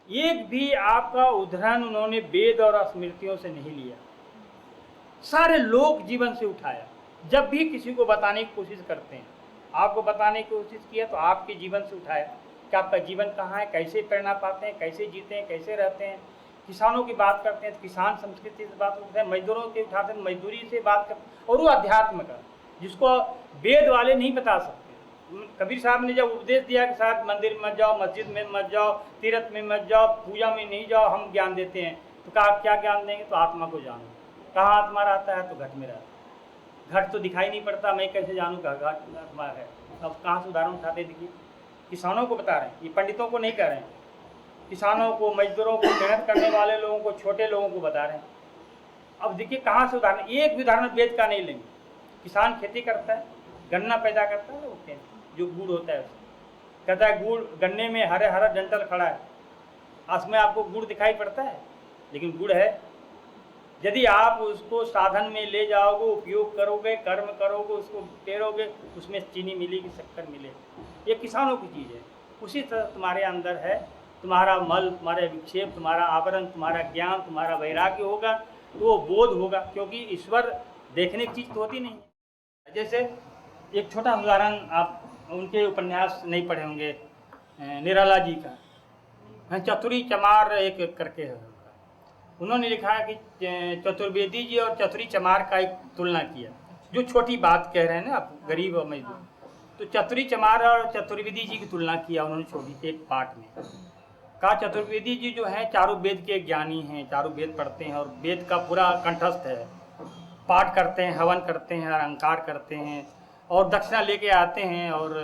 एक भी आपका उदाहरण उन्होंने वेद और स्मृतियों से नहीं लिया, सारे लोक जीवन से उठाया। जब भी किसी को बताने की कोशिश करते हैं, आपको बताने की कोशिश किया तो आपके जीवन से उठाया कि आपका जीवन कहाँ है, कैसे प्रेरणा पाते हैं, कैसे जीते हैं, कैसे रहते हैं। किसानों की बात करते हैं तो किसान संस्कृति से बात करते हैं, मजदूरों की उठाते हैं मजदूरी से बात करते हैं, और वो अध्यात्म का जिसको वेद वाले नहीं बता सकते। कबीर साहब ने जब उपदेश दिया कि साहब मंदिर में मत जाओ, मस्जिद में मत जाओ, तीर्थ में मत जाओ, पूजा में नहीं जाओ, हम ज्ञान देते हैं, तो कहा क्या ज्ञान देंगे, तो आत्मा को जानो। कहाँ आत्मा रहता है, तो घट में रहता है। घट तो दिखाई नहीं पड़ता, मैं कैसे जानूँ घट आत्मा है। अब कहाँ से उदाहरण उठाते देखिए, किसानों को बता रहे हैं, ये पंडितों को नहीं कह रहे हैं, किसानों को, मजदूरों को, मेहनत करने वाले लोगों को, छोटे लोगों को बता रहे हैं। अब देखिए कहाँ से उदाहरण, एक भी उदाहरण वेद का नहीं लेंगे। किसान खेती करता है, गन्ना पैदा करता है, वो जो गुड़ होता है उससे कहता है गुड़, गन्ने में हरे हरा डंठल खड़ा है, उसमें आपको गुड़ दिखाई पड़ता है, लेकिन गुड़ है। यदि आप उसको साधन में ले जाओगे, उपयोग करोगे, कर्म करोगे, उसको पेरोगे, उसमें चीनी मिलेगी, शक्कर मिलेगी। ये किसानों की चीज़ है। उसी तरह तुम्हारे अंदर है, तुम्हारा मल, तुम्हारे विक्षेप, तुम्हारा आवरण, तुम्हारा ज्ञान, तुम्हारा वैराग्य होगा तो वो बोध होगा, क्योंकि ईश्वर देखने की चीज़ तो होती नहीं है। जैसे एक छोटा उदाहरण, आप उनके उपन्यास नहीं पढ़े होंगे, निराला जी का चतुरी चमार एक करके है, उन्होंने लिखा है कि चतुर्वेदी जी और चतुरी चमार का एक तुलना किया, जो छोटी बात कह रहे हैं ना आप, गरीब और मजदूर, तो चतुरी चमार और चतुर्वेदी जी की तुलना किया उन्होंने छोटी एक पाठ में। कहा चतुर्वेदी जी जो हैं चारों वेद के ज्ञानी हैं, चारों वेद पढ़ते हैं और वेद का पूरा कंठस्थ है, पाठ करते हैं, हवन करते हैं, अलंकार करते हैं और दक्षिणा लेके आते हैं और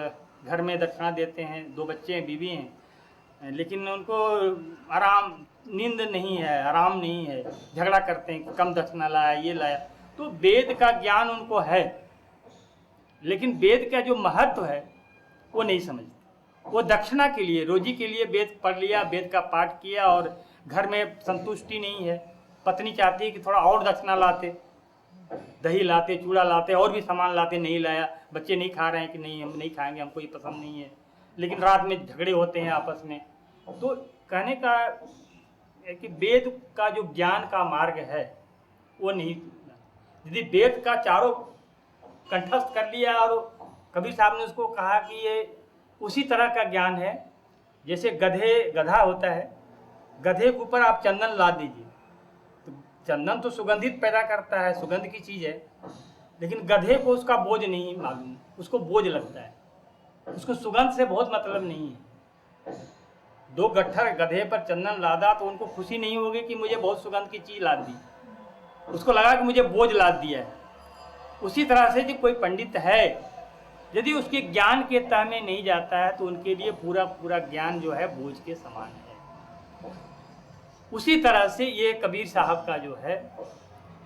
घर में दक्षिणा देते हैं। 2 बच्चे हैं, बीवी हैं, लेकिन उनको आराम, नींद नहीं है, आराम नहीं है, झगड़ा करते हैं कि कम दक्षिणा लाया, ये लाया। तो वेद का ज्ञान उनको है, लेकिन वेद का जो महत्व है वो नहीं समझते। वो दक्षिणा के लिए, रोजी के लिए वेद पढ़ लिया, वेद का पाठ किया और घर में संतुष्टि नहीं है, पत्नी चाहती है कि थोड़ा और दक्षिणा लाते, दही लाते, चूड़ा लाते, और भी सामान लाते, नहीं लाया। बच्चे नहीं खा रहे हैं कि नहीं हम नहीं खाएंगे, हमको ये पसंद नहीं है, लेकिन रात में झगड़े होते हैं आपस में। तो कहने का है कि वेद का जो ज्ञान का मार्ग है वो नहीं, यदि वेद का चारों कंठस्थ कर लिया, और कबीर साहब ने उसको कहा कि ये उसी तरह का ज्ञान है जैसे गधा होता है, गधे के ऊपर आप चंदन ला दीजिए, तो चंदन तो सुगंधित पैदा करता है, सुगंध की चीज़ है, लेकिन गधे को उसका बोझ नहीं मालूम, उसको बोझ लगता है, उसको सुगंध से बहुत मतलब नहीं है। 2 गट्ठर गधे पर चंदन लादा तो उनको खुशी नहीं होगी कि मुझे बहुत सुगंध की चीज़ लाद दी, उसको लगा कि मुझे बोझ लाद दिया है। उसी तरह से जो कोई पंडित है, यदि उसके ज्ञान के तह में नहीं जाता है तो उनके लिए पूरा पूरा ज्ञान जो है बोझ के समान है। उसी तरह से ये कबीर साहब का जो है,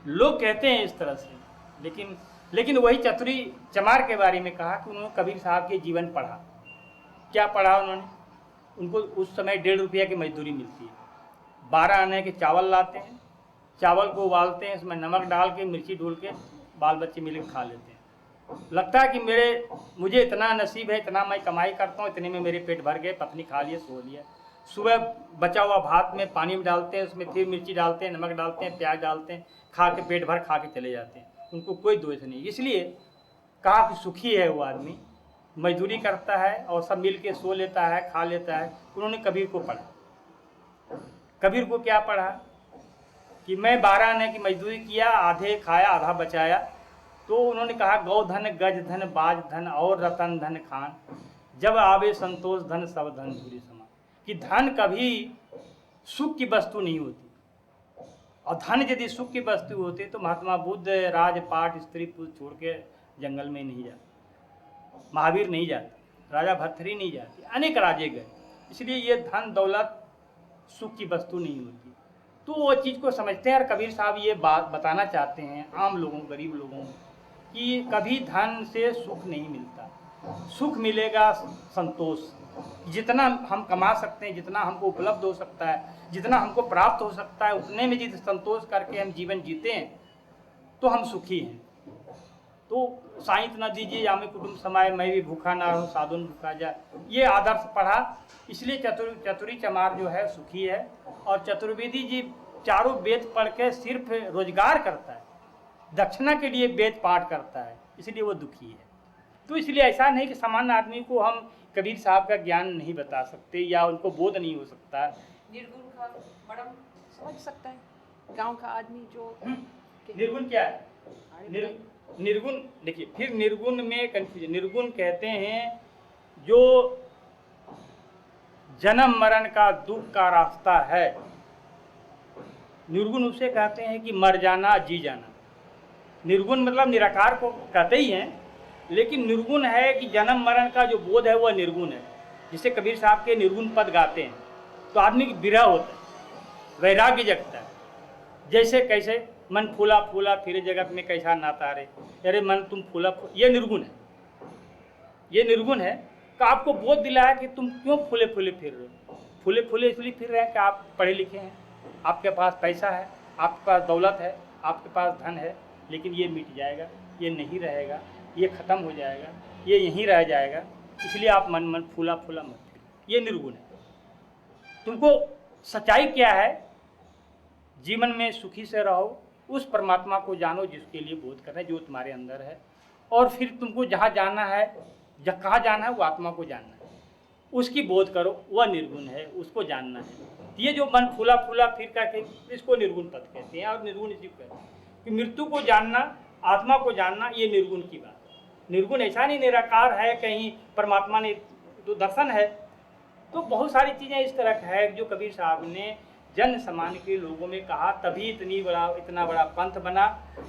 लोग कहते हैं इस तरह से, लेकिन वही चतुरी चमार के बारे में कहा कि उन्होंने कबीर साहब के जीवन पढ़ा। क्या पढ़ा उन्होंने? उनको उस समय 1.5 रुपया की मजदूरी मिलती है, 12 आने के चावल लाते हैं, चावल को उबालते हैं, उसमें नमक डाल के, मिर्ची डूल के, बाल बच्चे मिलकर खा लेते हैं। लगता है कि मुझे इतना नसीब है, इतना मैं कमाई करता हूँ, इतने में मेरे पेट भर गए, पत्नी खा लिया, सो लिया। सुबह बचा हुआ भात में पानी में डालते हैं, उसमें फिर मिर्ची डालते हैं, नमक डालते हैं, प्याज डालते हैं, खा के पेट भर खा के चले जाते हैं, उनको कोई दोष नहीं। इसलिए कहा कि सुखी है वो आदमी, मजदूरी करता है और सब मिल के सो लेता है, खा लेता है। उन्होंने कबीर को पढ़ा। कबीर को क्या पढ़ा कि मैं 12 आने की मजदूरी किया, आधे खाया, आधा बचाया। तो उन्होंने कहा गौधन, गज धन, बाज धन और रतन धन खान, जब आवे संतोष धन सब धन धूरी समान। कि धन कभी सुख की वस्तु नहीं होती, और धन यदि सुख की वस्तु होती तो महात्मा बुद्ध राजपाट स्त्री पुरुष छोड़ के जंगल में नहीं जाते, महावीर नहीं जाते, राजा भर्तृहरि नहीं जाते, अनेक राजे गए। इसलिए ये धन दौलत सुख की वस्तु नहीं होती। तो वो चीज़ को समझते हैं, और कबीर साहब ये बात बताना चाहते हैं आम लोगों, गरीब लोगों कि कभी धन से सुख नहीं मिलता, सुख मिलेगा संतोष। जितना हम कमा सकते हैं, जितना हमको उपलब्ध हो सकता है, जितना हमको प्राप्त हो सकता है, उतने में यदि संतोष करके हम जीवन जीते हैं तो हम सुखी हैं। तो साइंस न दीजिए या मैं कुटुंब समाये, मैं भी भूखा ना रहूं, साधुन भूखा जाए, ये आदर्श पढ़ा। इसलिए चतुरी चमार जो है सुखी है। और चतुर्वेदी जी चारों वेद पढ़ के सिर्फ रोजगार करता है, दक्षिणा के लिए वेद पाठ करता है, इसलिए वो दुखी है। तो इसलिए ऐसा नहीं कि सामान्य आदमी को हम कबीर साहब का ज्ञान नहीं बता सकते या उनको बोध नहीं हो सकता। निर्गुण का मैडम समझ सकता है गांव का आदमी जो निर्गुण क्या है? निर्गुण देखिए, फिर निर्गुण में कंफ्यूजन। निर्गुण कहते हैं जो जन्म मरण का दुख का रास्ता है। निर्गुण उसे कहते हैं कि मर जाना जी जाना। निर्गुण मतलब निराकार को कहते ही हैं, लेकिन निर्गुण है कि जन्म मरण का जो बोध है वह निर्गुण है। जिसे कबीर साहब के निर्गुण पद गाते हैं तो आदमी को विरह होता है, वैराग्य जगता है। जैसे कैसे मन फूला फूला फिरे जगत में कैसा नाता रे, अरे मन तुम फूला ये निर्गुण है। ये निर्गुण है कि आपको बोध दिलाया कि तुम क्यों फूले फूले फिर रहे हो। फूले फूले इसलिए फिर रहे हैं कि आप पढ़े लिखे हैं, आपके पास पैसा है, आपके पास दौलत है, आपके पास धन है, लेकिन ये मिट जाएगा, ये नहीं रहेगा, ये ख़त्म हो जाएगा, ये यहीं रह जाएगा, इसलिए आप मन फूला फूला मत फिरो। ये निर्गुण है। तुमको सच्चाई क्या है, जीवन में सुखी से रहो, उस परमात्मा को जानो जिसके लिए बोध करना है, जो तुम्हारे अंदर है। और फिर तुमको जहाँ जाना है, कहाँ जाना है, वो आत्मा को जानना है, उसकी बोध करो, वह निर्गुण है, उसको जानना है। ये जो मन फूला फूला फिर करके, इसको निर्गुण पद कहते हैं। और निर्गुण इसी को कहते हैं कि मृत्यु को जानना, आत्मा को जानना, ये निर्गुण की बात है। निर्गुण ऐसा नहीं निराकार है, कहीं परमात्मा ने तो दर्शन है। तो बहुत सारी चीज़ें इस तरह है जो कबीर साहब ने जन सामान्य के लोगों में कहा, तभी इतना बड़ा पंथ बना,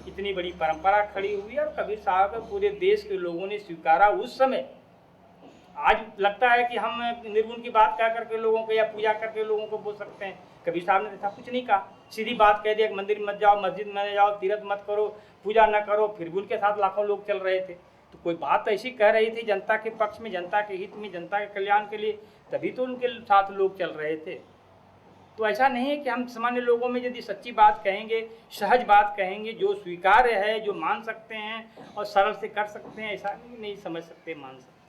इतनी बड़ी परंपरा खड़ी हुई। और कबीर साहब पूरे देश के लोगों ने स्वीकारा उस समय। आज लगता है कि हम निर्गुण की बात कह करके लोगों को या पूजा करके लोगों को बोल सकते हैं। कबीर साहब ने ऐसा कुछ नहीं कहा, सीधी बात कह दिया, मंदिर मत जाओ, मस्जिद में जाओ, तीर्थ मत करो, पूजा न करो। फिर भी उनके साथ लाखों लोग चल रहे थे। तो कोई बात ऐसी कह रही थी जनता के पक्ष में, जनता के हित में, जनता के कल्याण के लिए, तभी तो उनके साथ लोग चल रहे थे। तो ऐसा नहीं है कि हम सामान्य लोगों में यदि सच्ची बात कहेंगे, सहज बात कहेंगे, जो स्वीकार्य है, जो मान सकते हैं और सरल से कर सकते हैं, ऐसा नहीं समझ सकते, मान सकते।